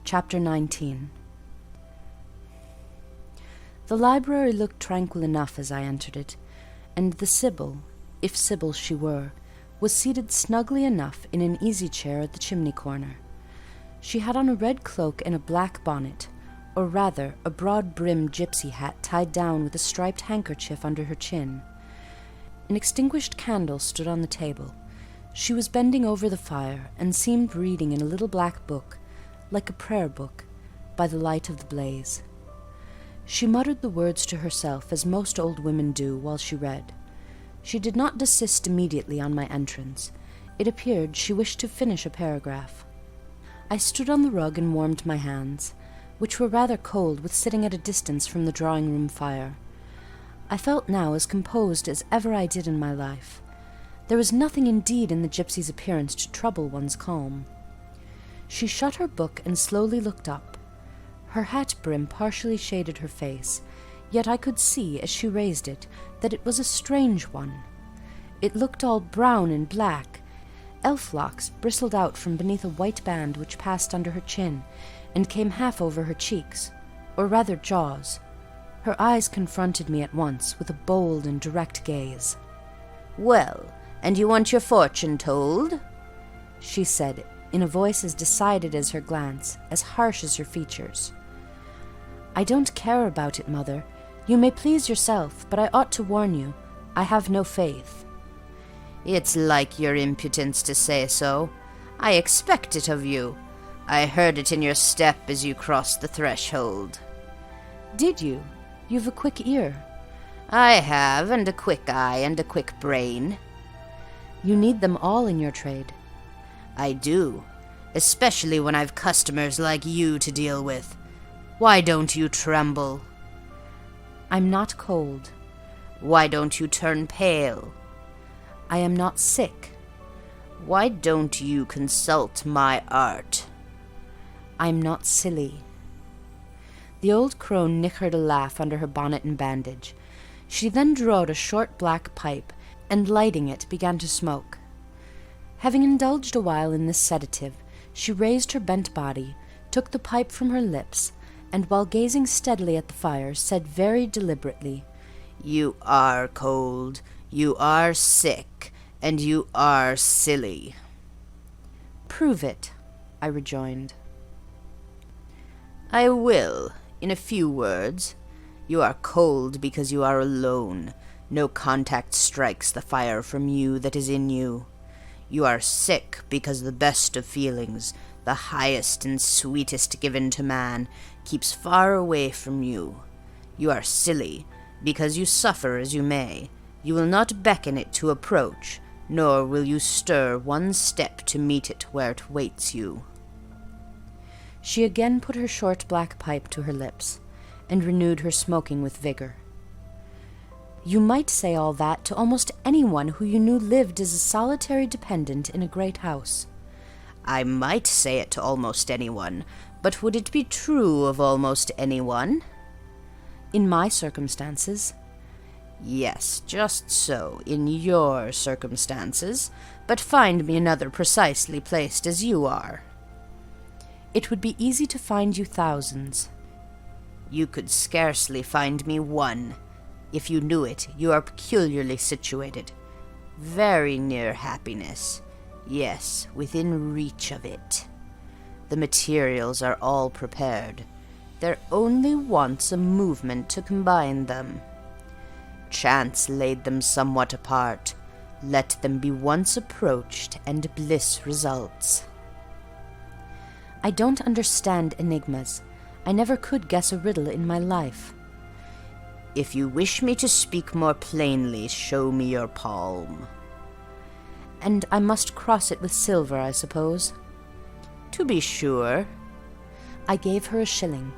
Chapter 19. The library looked tranquil enough as I entered it, and the Sibyl, if Sibyl she were, was seated snugly enough in an easy-chair at the chimney-corner. She had on a red cloak and a black bonnet, or rather a broad-brimmed gypsy hat tied down with a striped handkerchief under her chin. An extinguished candle stood on the table. She was bending over the fire, and seemed reading in a little black book, like a prayer book, by the light of the blaze. She muttered the words to herself, as most old women do, while she read. She did not desist immediately on my entrance. It appeared she wished to finish a paragraph. I stood on the rug and warmed my hands, which were rather cold with sitting at a distance from the drawing-room fire. I felt now as composed as ever I did in my life. There was nothing indeed in the gypsy's appearance to trouble one's calm. She shut her book and slowly looked up. Her hat brim partially shaded her face, yet I could see, as she raised it, that it was a strange one. It looked all brown and black. Elf locks bristled out from beneath a white band which passed under her chin, and came half over her cheeks, or rather jaws. Her eyes confronted me at once with a bold and direct gaze. "Well, and you want your fortune told?" she said, in a voice as decided as her glance, as harsh as her features. "I don't care about it, mother. You may please yourself, but I ought to warn you, I have no faith." "It's like your impudence to say so. I expect it of you. I heard it in your step as you crossed the threshold." "Did you? You've a quick ear." "I have, and a quick eye, and a quick brain." "You need them all in your trade." "I do, especially when I've customers like you to deal with. Why don't you tremble?" "I'm not cold." "Why don't you turn pale?" "I am not sick." "Why don't you consult my art?" "I'm not silly." The old crone nickered a laugh under her bonnet and bandage. She then drew out a short black pipe, and lighting it, began to smoke. Having indulged a while in this sedative, she raised her bent body, took the pipe from her lips, and while gazing steadily at the fire, said very deliberately, "You are cold, you are sick, and you are silly." "Prove it," I rejoined. "I will, in a few words. You are cold because you are alone. No contact strikes the fire from you that is in you. You are sick because the best of feelings, the highest and sweetest given to man, keeps far away from you. You are silly because you suffer as you may. You will not beckon it to approach, nor will you stir one step to meet it where it waits you." She again put her short black pipe to her lips, and renewed her smoking with vigor. "You might say all that to almost anyone who you knew lived as a solitary dependent in a great house." "I might say it to almost anyone, but would it be true of almost anyone?" "In my circumstances." "Yes, just so, in your circumstances, but find me another precisely placed as you are." "It would be easy to find you thousands." "You could scarcely find me one. If you knew it, you are peculiarly situated. Very near happiness. Yes, within reach of it. The materials are all prepared. There only wants a movement to combine them. Chance laid them somewhat apart. Let them be once approached, and bliss results." "I don't understand enigmas. I never could guess a riddle in my life." "If you wish me to speak more plainly, show me your palm." "And I must cross it with silver, I suppose?" "To be sure." I gave her a shilling.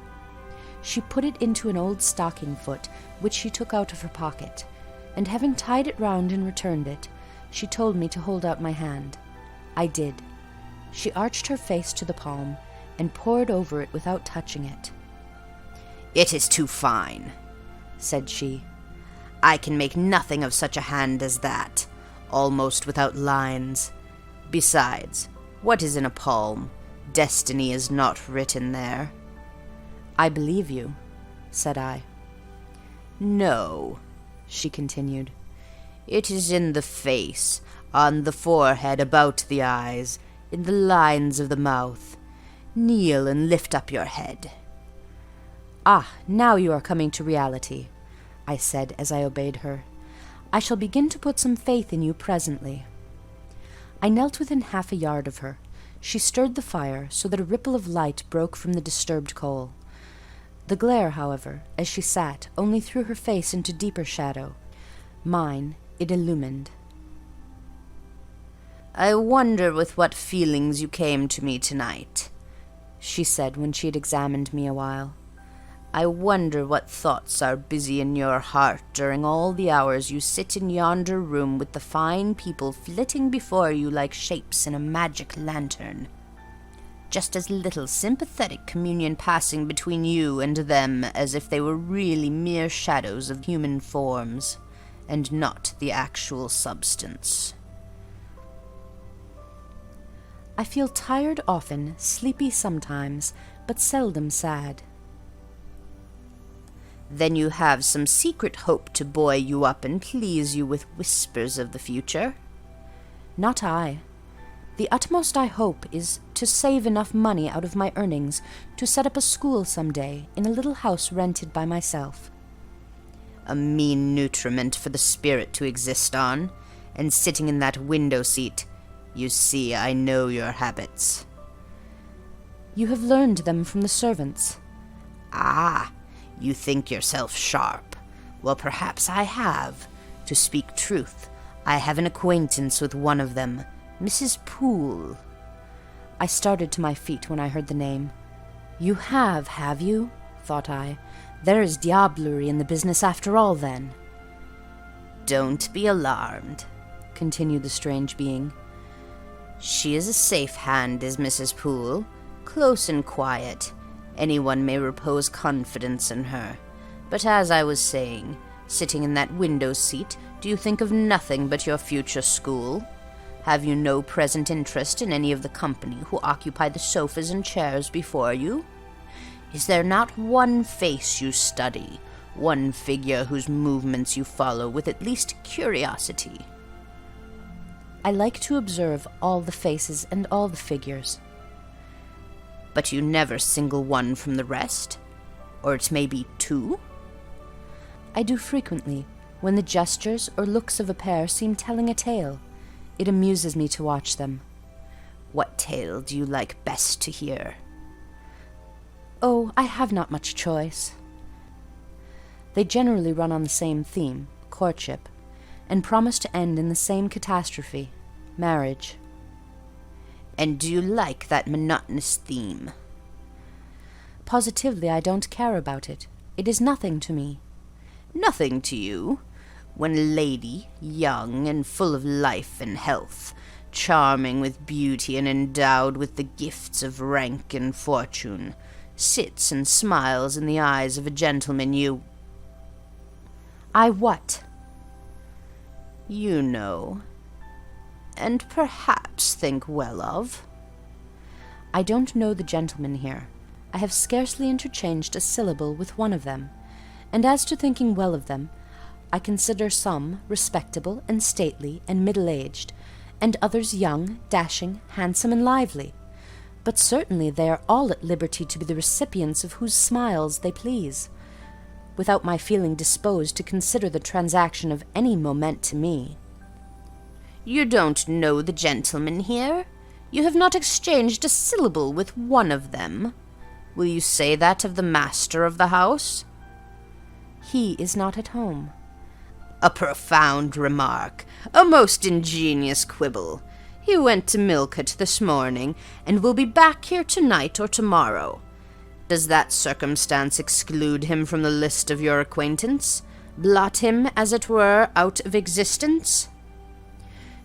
She put it into an old stocking foot, which she took out of her pocket, and having tied it round and returned it, she told me to hold out my hand. I did. She arched her face to the palm, and pored over it without touching it. "It is too fine," said she. "I can make nothing of such a hand as that, almost without lines. Besides, what is in a palm? Destiny is not written there." "I believe you," said I. "No," she continued. "It is in the face, on the forehead, about the eyes, in the lines of the mouth. Kneel and lift up your head." "Ah, now you are coming to reality," I said as I obeyed her. "I shall begin to put some faith in you presently." I knelt within half a yard of her. She stirred the fire so that a ripple of light broke from the disturbed coal. The glare, however, as she sat, only threw her face into deeper shadow. Mine it illumined. "I wonder with what feelings you came to me tonight," she said when she had examined me a while. "I wonder what thoughts are busy in your heart during all the hours you sit in yonder room with the fine people flitting before you like shapes in a magic lantern. Just as little sympathetic communion passing between you and them as if they were really mere shadows of human forms, and not the actual substance." "I feel tired often, sleepy sometimes, but seldom sad." "Then you have some secret hope to buoy you up and please you with whispers of the future?" "Not I. The utmost I hope is to save enough money out of my earnings to set up a school some day in a little house rented by myself." "A mean nutriment for the spirit to exist on, and sitting in that window-seat. You see, I know your habits." "You have learned them from the servants." "Ah, you think yourself sharp. Well, perhaps I have. To speak truth, I have an acquaintance with one of them, Mrs. Poole." I started to my feet when I heard the name. "You have you?" thought I. "There is diablerie in the business after all, then." "Don't be alarmed," continued the strange being. "She is a safe hand, is Mrs. Poole, close and quiet. Anyone may repose confidence in her. But as I was saying, sitting in that window-seat, do you think of nothing but your future school? Have you no present interest in any of the company who occupy the sofas and chairs before you? Is there not one face you study, one figure whose movements you follow with at least curiosity?" "I like to observe all the faces and all the figures." "But you never single one from the rest? Or it may be two?" "I do frequently, when the gestures or looks of a pair seem telling a tale. It amuses me to watch them." "What tale do you like best to hear?" "Oh, I have not much choice." They generally run on the same theme, courtship, and promise to end in the same catastrophe, marriage. "And do you like that monotonous theme?" "Positively I don't care about it. It is nothing to me." "Nothing to you? When a lady, young and full of life and health, charming with beauty and endowed with the gifts of rank and fortune, sits and smiles in the eyes of a gentleman you—" "I what?" "You know, and perhaps think well of." "I don't know the gentlemen here. I have scarcely interchanged a syllable with one of them, and as to thinking well of them, I consider some respectable and stately and middle-aged, and others young, dashing, handsome, and lively. But certainly they are all at liberty to be the recipients of whose smiles they please, without my feeling disposed to consider the transaction of any moment to me." "You don't know the gentlemen here? You have not exchanged a syllable with one of them? Will you say that of the master of the house?" "He is not at home." "A profound remark, a most ingenious quibble. He went to Millcote this morning, and will be back here tonight or tomorrow. Does that circumstance exclude him from the list of your acquaintance? Blot him, as it were, out of existence?"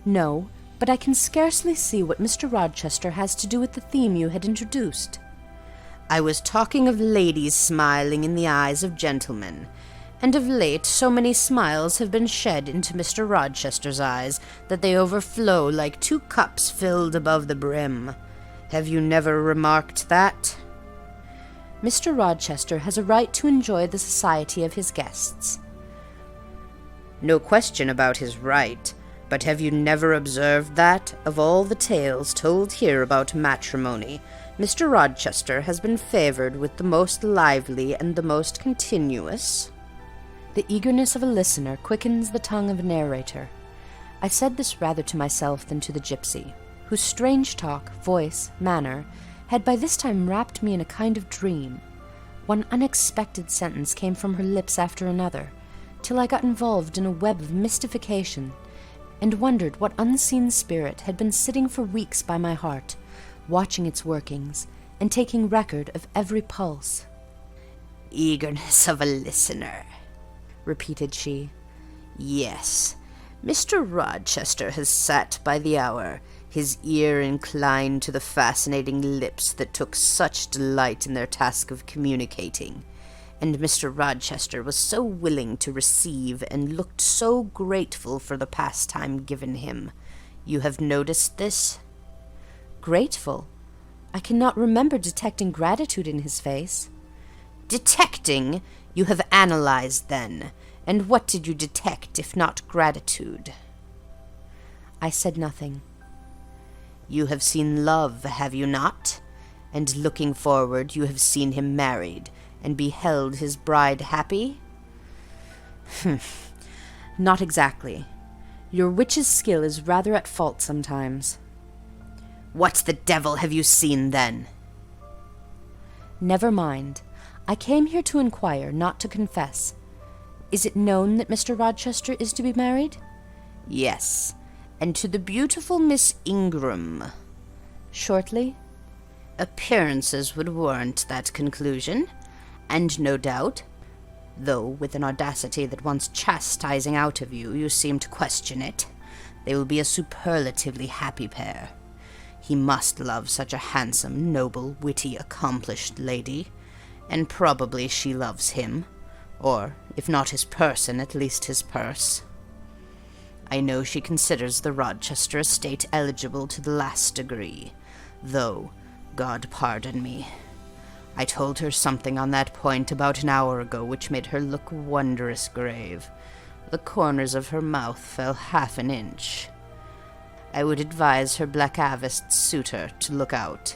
"No, but I can scarcely see what Mr. Rochester has to do with the theme you had introduced." "I was talking of ladies smiling in the eyes of gentlemen, and of late so many smiles have been shed into Mr. Rochester's eyes that they overflow like two cups filled above the brim. Have you never remarked that? Mr. Rochester has a right to enjoy the society of his guests. No question about his right, but have you never observed that, of all the tales told here about matrimony, Mr. Rochester has been favoured with the most lively and the most continuous? The eagerness of a listener quickens the tongue of a narrator. I said this rather to myself than to the gipsy, whose strange talk, voice, manner, had by this time wrapped me in a kind of dream. One unexpected sentence came from her lips after another, till I got involved in a web of mystification, and wondered what unseen spirit had been sitting for weeks by my heart, watching its workings, and taking record of every pulse. Eagerness of a listener, repeated she. Yes, Mr. Rochester has sat by the hour, his ear inclined to the fascinating lips that took such delight in their task of communicating, and Mr. Rochester was so willing to receive and looked so grateful for the pastime given him. You have noticed this? Grateful? I cannot remember detecting gratitude in his face. Detecting? You have analyzed, then, and what did you detect if not gratitude? I said nothing. You have seen love, have you not? And looking forward, you have seen him married, and beheld his bride happy? Not exactly. Your witch's skill is rather at fault sometimes. What the devil have you seen, then? Never mind. I came here to inquire, not to confess. Is it known that Mr. Rochester is to be married? Yes, and to the beautiful Miss Ingram. Shortly? Appearances would warrant that conclusion, and no doubt, though with an audacity that wants chastising out of you, you seem to question it, they will be a superlatively happy pair. He must love such a handsome, noble, witty, accomplished lady, and probably she loves him, or, if not his person, at least his purse. I know she considers the Rochester estate eligible to the last degree, though, God pardon me, I told her something on that point about an hour ago which made her look wondrous grave. The corners of her mouth fell half an inch. I would advise her blackaviced suitor to look out.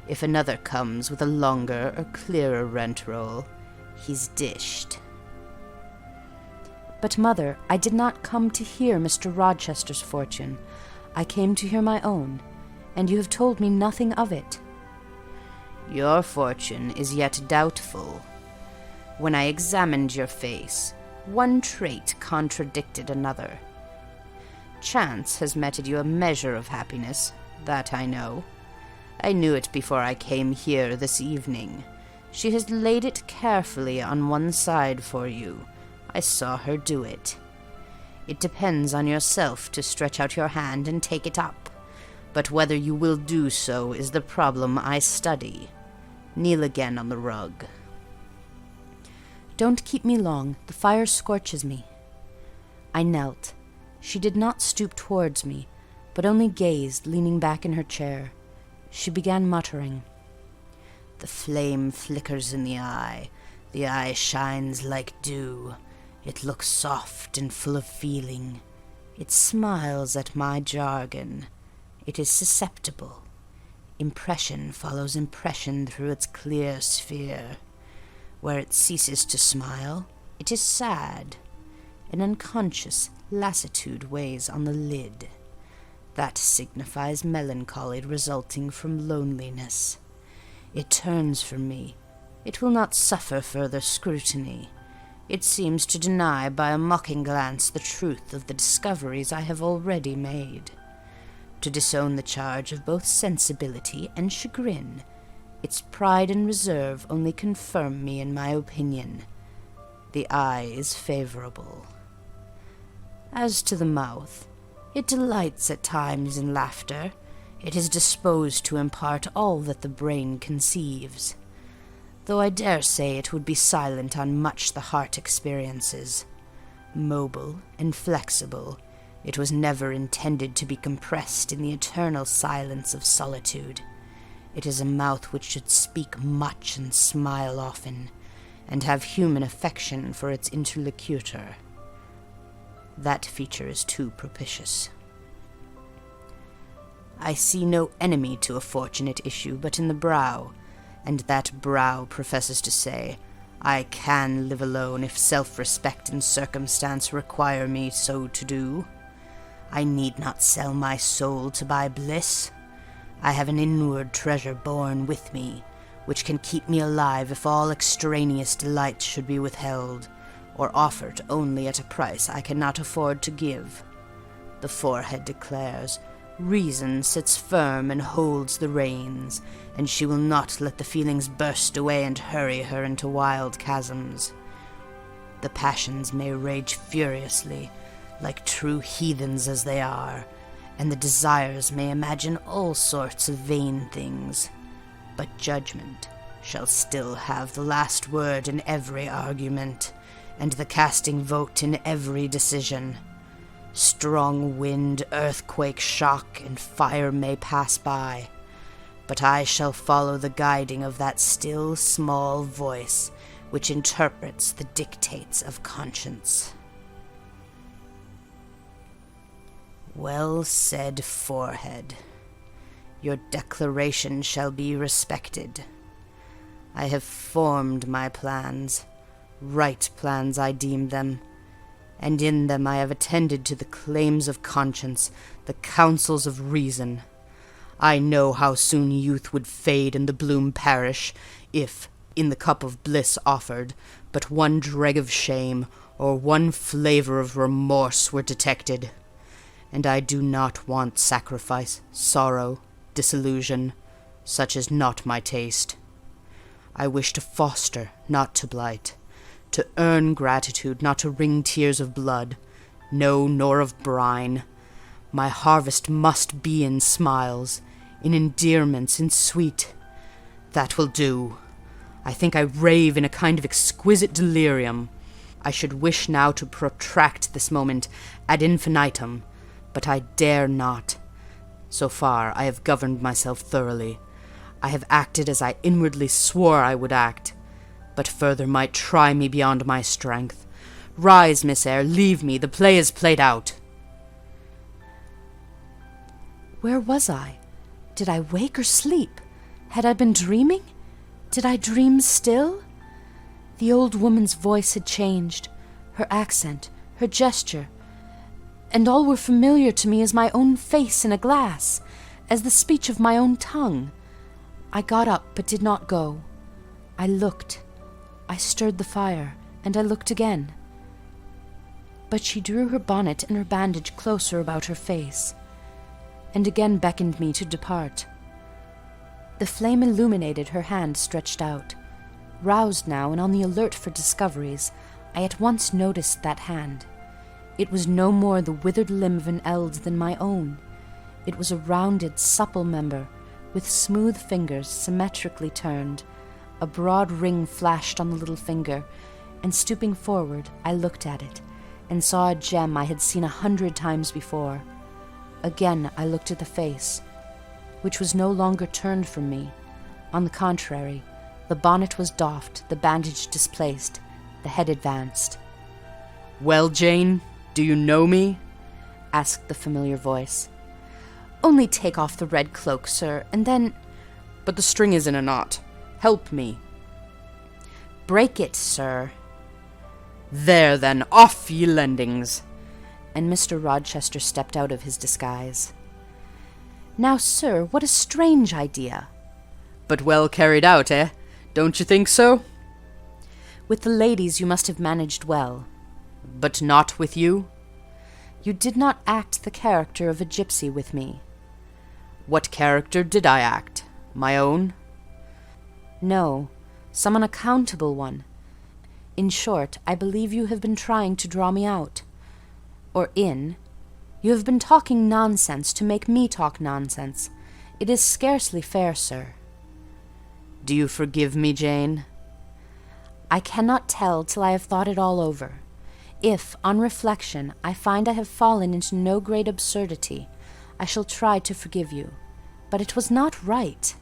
If another comes with a longer or clearer rent-roll, he's dished. But, mother, I did not come to hear Mr. Rochester's fortune. I came to hear my own, and you have told me nothing of it. Your fortune is yet doubtful. When I examined your face, one trait contradicted another. Chance has meted you a measure of happiness, that I know. I knew it before I came here this evening. She has laid it carefully on one side for you. I saw her do it. It depends on yourself to stretch out your hand and take it up, but whether you will do so is the problem I study. Kneel again on the rug. Don't keep me long, the fire scorches me. I knelt. She did not stoop towards me, but only gazed, leaning back in her chair. She began muttering. The flame flickers in the eye shines like dew. It looks soft and full of feeling. It smiles at my jargon. It is susceptible. Impression follows impression through its clear sphere. Where it ceases to smile, it is sad. An unconscious lassitude weighs on the lid. That signifies melancholy resulting from loneliness. It turns from me. It will not suffer further scrutiny. It seems to deny by a mocking glance the truth of the discoveries I have already made. To disown the charge of both sensibility and chagrin, its pride and reserve only confirm me in my opinion. The eye is favourable. As to the mouth, it delights at times in laughter. It is disposed to impart all that the brain conceives, though I dare say it would be silent on much the heart experiences. Mobile and flexible, it was never intended to be compressed in the eternal silence of solitude. It is a mouth which should speak much and smile often, and have human affection for its interlocutor. That feature is too propitious. I see no enemy to a fortunate issue but in the brow, and that brow professes to say, I can live alone if self-respect and circumstance require me so to do. I need not sell my soul to buy bliss. I have an inward treasure born with me, which can keep me alive if all extraneous delights should be withheld, or offered only at a price I cannot afford to give. The forehead declares, reason sits firm and holds the reins, and she will not let the feelings burst away and hurry her into wild chasms. The passions may rage furiously, like true heathens as they are, and the desires may imagine all sorts of vain things, but judgment shall still have the last word in every argument, and the casting vote in every decision. Strong wind, earthquake, shock, and fire may pass by, but I shall follow the guiding of that still small voice which interprets the dictates of conscience. Well said, forehead. Your declaration shall be respected. I have formed my plans, right plans I deem them, and in them I have attended to the claims of conscience, the counsels of reason. I know how soon youth would fade and the bloom perish, if, in the cup of bliss offered, but one dreg of shame, or one flavour of remorse were detected. And I do not want sacrifice, sorrow, disillusion. Such is not my taste. I wish to foster, not to blight, to earn gratitude, not to wring tears of blood, no, nor of brine. My harvest must be in smiles, in endearments, in sweet. That will do. I think I rave in a kind of exquisite delirium. I should wish now to protract this moment ad infinitum, but I dare not. So far I have governed myself thoroughly. I have acted as I inwardly swore I would act, but further might try me beyond my strength. Rise, Miss Eyre, leave me, the play is played out. Where was I? Did I wake or sleep? Had I been dreaming? Did I dream still? The old woman's voice had changed, her accent, her gesture, and all were familiar to me as my own face in a glass, as the speech of my own tongue. I got up, but did not go. I looked. I stirred the fire, and I looked again. But she drew her bonnet and her bandage closer about her face, and again beckoned me to depart. The flame illuminated her hand stretched out. Roused now and on the alert for discoveries, I at once noticed that hand. It was no more the withered limb of an eld than my own. It was a rounded, supple member, with smooth fingers symmetrically turned. A broad ring flashed on the little finger, and stooping forward, I looked at it, and saw a gem I had seen 100 times before. Again I looked at the face, which was no longer turned from me. On the contrary, the bonnet was doffed, the bandage displaced, the head advanced. "Well, Jane, do you know me?" asked the familiar voice. "Only take off the red cloak, sir, and then—" "But the string is in a knot. Help me." "Break it, sir." "There, then, off, ye lendings!" And Mr. Rochester stepped out of his disguise. "Now, sir, what a strange idea!" "But well carried out, eh? Don't you think so?" "With the ladies you must have managed well." "But not with you?" "You did not act the character of a gypsy with me." "What character did I act? My own?" "No, some unaccountable one. In short, I believe you have been trying to draw me out. Or in. You have been talking nonsense to make me talk nonsense. It is scarcely fair, sir." "Do you forgive me, Jane?" "I cannot tell till I have thought it all over. If, on reflection, I find I have fallen into no great absurdity, I shall try to forgive you. But it was not right."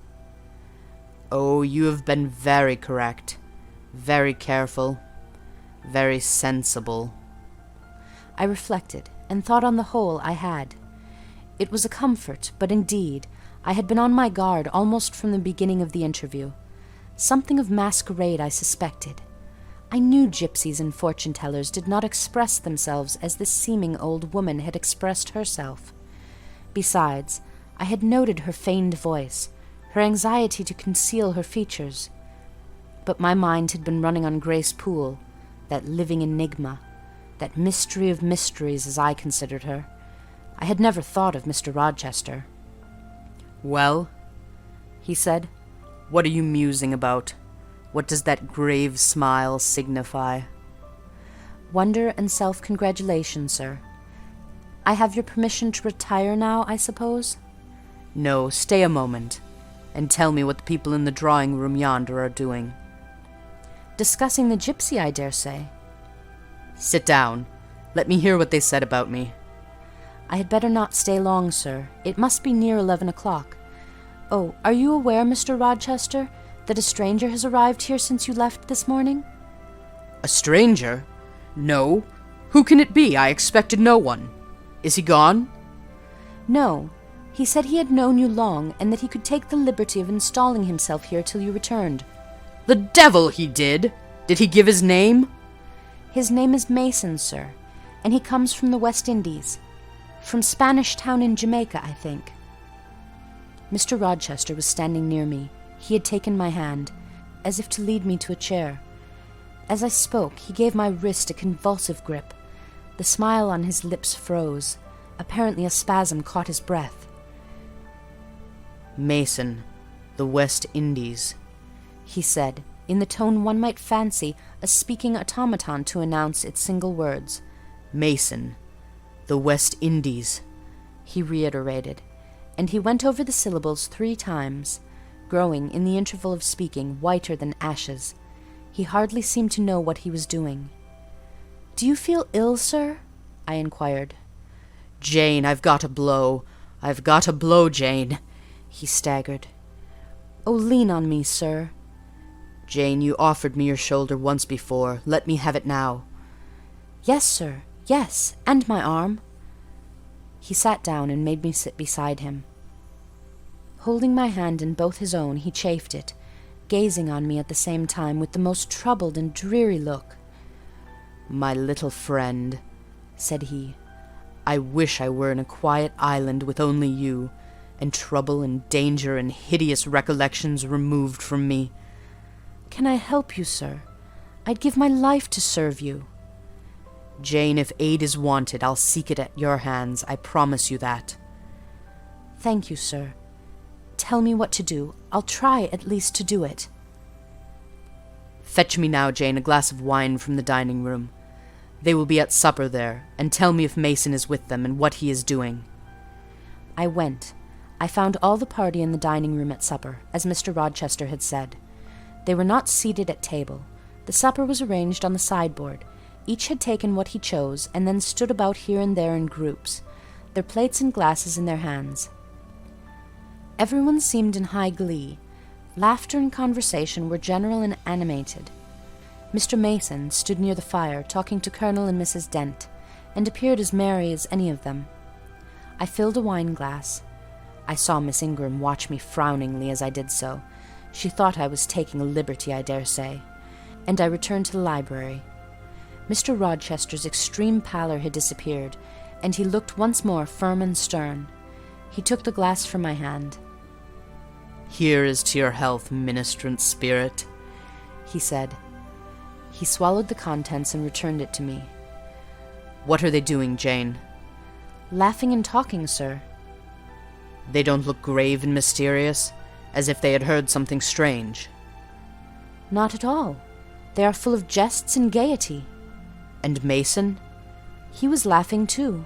Oh, you have been very correct, very careful, very sensible. I reflected, and thought on the whole I had. It was a comfort, but indeed I had been on my guard almost from the beginning of the interview. Something of masquerade I suspected. I knew gypsies and fortune-tellers did not express themselves as this seeming old woman had expressed herself. Besides, I had noted her feigned voice, her anxiety to conceal her features. But my mind had been running on Grace Poole, that living enigma, that mystery of mysteries as I considered her. I had never thought of Mr. Rochester. "Well," he said, "what are you musing about? What does that grave smile signify?" Wonder and self-congratulation, sir. I have your permission to retire now, I suppose? No, stay a moment, and tell me what the people in the drawing-room yonder are doing. Discussing the gypsy, I dare say. Sit down. Let me hear what they said about me. I had better not stay long, sir. It must be near 11 o'clock. Oh, are you aware, Mr. Rochester, that a stranger has arrived here since you left this morning? A stranger? No. Who can it be? I expected no one. Is he gone? No. He said he had known you long, and that he could take the liberty of installing himself here till you returned. The devil he did! Did he give his name? His name is Mason, sir, and he comes from the West Indies. From Spanish Town in Jamaica, I think. Mr. Rochester was standing near me. He had taken my hand, as if to lead me to a chair. As I spoke, he gave my wrist a convulsive grip. The smile on his lips froze. Apparently a spasm caught his breath. Mason, the West Indies, he said, in the tone one might fancy a speaking automaton to announce its single words. Mason, the West Indies, he reiterated, and he went over the syllables 3 times, growing, in the interval of speaking, whiter than ashes. He hardly seemed to know what he was doing. "Do you feel ill, sir?" I inquired. "Jane, I've got a blow. I've got a blow, Jane," he staggered. "Oh, lean on me, sir." "Jane, you offered me your shoulder once before. Let me have it now." "Yes, sir, yes, and my arm." He sat down and made me sit beside him. Holding my hand in both his own, he chafed it, gazing on me at the same time with the most troubled and dreary look. "My little friend," said he, "I wish I were in a quiet island with only you, and trouble and danger and hideous recollections removed from me." "Can I help you, sir? I'd give my life to serve you." "Jane, if aid is wanted, I'll seek it at your hands. I promise you that." "Thank you, sir. Tell me what to do. I'll try at least to do it." "Fetch me now, Jane, a glass of wine from the dining-room. They will be at supper there, and tell me if Mason is with them and what he is doing." I went. I found all the party in the dining-room at supper, as Mr. Rochester had said. They were not seated at table. The supper was arranged on the sideboard. Each had taken what he chose, and then stood about here and there in groups, their plates and glasses in their hands. Everyone seemed in high glee. Laughter and conversation were general and animated. Mr. Mason stood near the fire, talking to Colonel and Mrs. Dent, and appeared as merry as any of them. I filled a wine-glass. I saw Miss Ingram watch me frowningly as I did so. She thought I was taking a liberty, I dare say, and I returned to the library. Mr. Rochester's extreme pallor had disappeared, and he looked once more firm and stern. He took the glass from my hand. "Here is to your health, ministrant spirit," he said. He swallowed the contents and returned it to me. "What are they doing, Jane?" "Laughing and talking, sir." "They don't look grave and mysterious, as if they had heard something strange?" "Not at all. They are full of jests and gaiety." "And Mason?" "He was laughing too."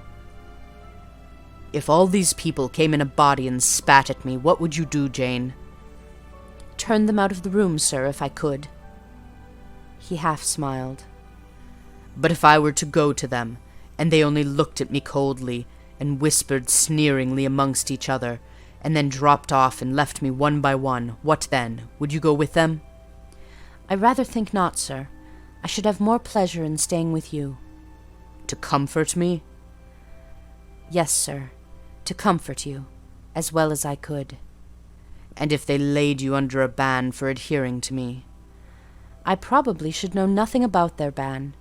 "If all these people came in a body and spat at me, what would you do, Jane?" "Turn them out of the room, sir, if I could." He half smiled. "But if I were to go to them, and they only looked at me coldly, and whispered sneeringly amongst each other, and then dropped off and left me one by one, what then? Would you go with them?" "I rather think not, sir. I should have more pleasure in staying with you." "To comfort me?" "Yes, sir, to comfort you, as well as I could." "And if they laid you under a ban for adhering to me?" "I probably should know nothing about their ban,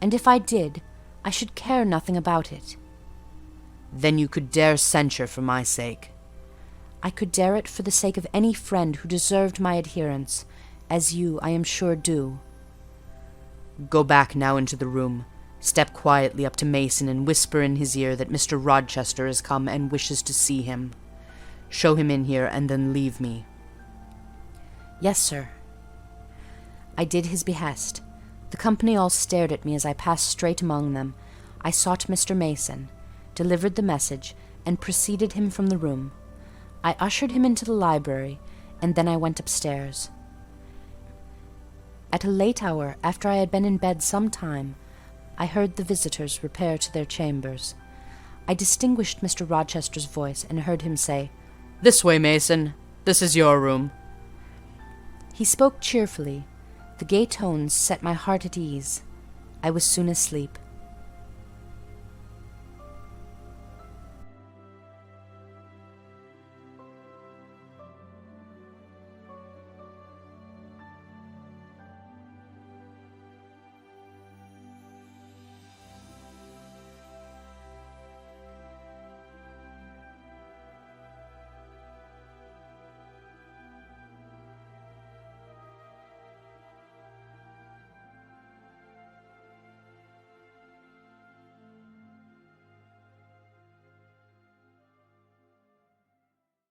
and if I did, I should care nothing about it." "Then you could dare censure for my sake?" "I could dare it for the sake of any friend who deserved my adherence, as you, I am sure, do." "Go back now into the room. Step quietly up to Mason and whisper in his ear that Mr. Rochester has come and wishes to see him. Show him in here, and then leave me." "Yes, sir." I did his behest. The company all stared at me as I passed straight among them. I sought Mr. Mason, delivered the message, and preceded him from the room. I ushered him into the library, and then I went upstairs. At a late hour, after I had been in bed some time, I heard the visitors repair to their chambers. I distinguished Mr. Rochester's voice, and heard him say, "This way, Mason. This is your room." He spoke cheerfully. The gay tones set my heart at ease. I was soon asleep.